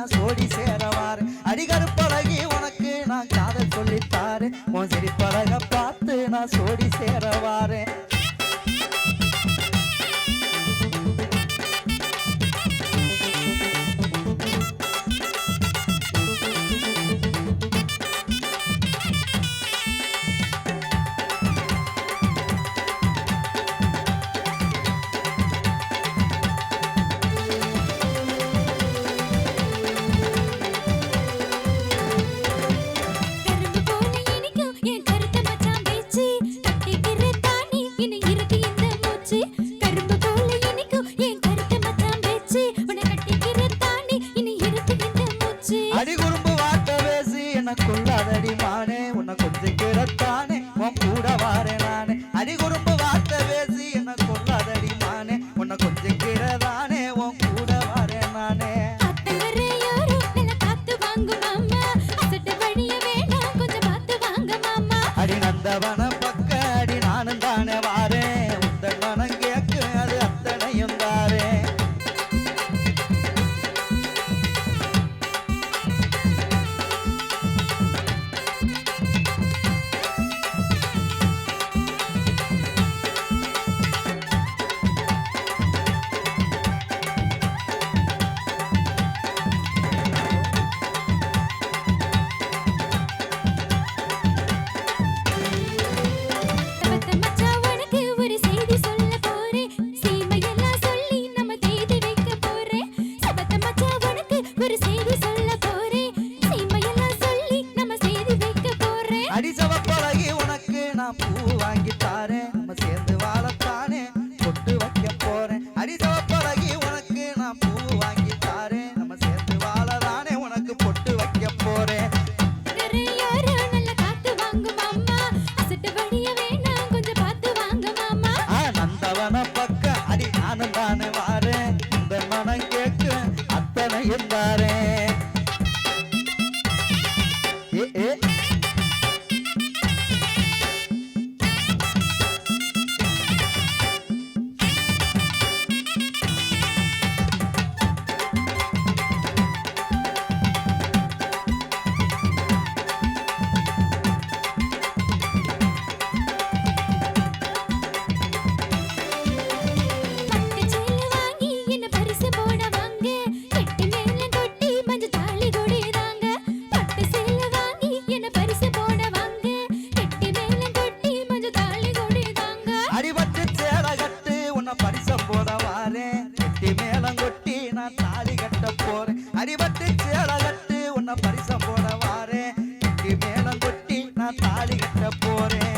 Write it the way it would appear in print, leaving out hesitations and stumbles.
நான் சோடி சேரவாரு அடிகருப்பழகி உனக்கு நான் காதல் சொல்லித்தாரு உன் சிரிப்பழக பார்த்து நான் சோடி சேரவாரு கொள்ளாதடி மானே உன்னை கொஞ்சம் கிடத்தானே உன் கூட வாரே நானே அடிகுறும்பு வார்த்தை பேசி என்ன கொள்ளாதடி மானே உன்னை கொஞ்சம் கிடதானே உன் கூட வாரே நானே அடி நந்தவன பக்க அடி நானும் தானே வாரேன் உந்தன் மனம் கேக்கு அது அத்தனையும் தாரே அடிசவப்பழகி உனக்கு நான் பூ வாங்கி தாரேன் நம்ம சேர்ந்து வாழத்தானே பொட்டு வைக்க போறேன் அடிசவப்பழகி உனக்கு நான் பூ வாங்கி தாரேன் நம்ம சேர்ந்து வாழதானே உனக்கு பொட்டு வைக்க போறேன் நந்தவன பக்க அடி நானும் தானே வாரேன் இந்த மனம் கேக்கு அத்தனையும் தாரேன் ஏ பரிசம் போட வாரேன் கட்டி மேளம் கொட்டி நான் தாலி கட்ட போறேன் அடிபட்டு சேலை கட்டு உன்னை பரிசம் போட வாரேன் கட்டி மேளம் கொட்டி நான் தாலி கட்ட போறேன்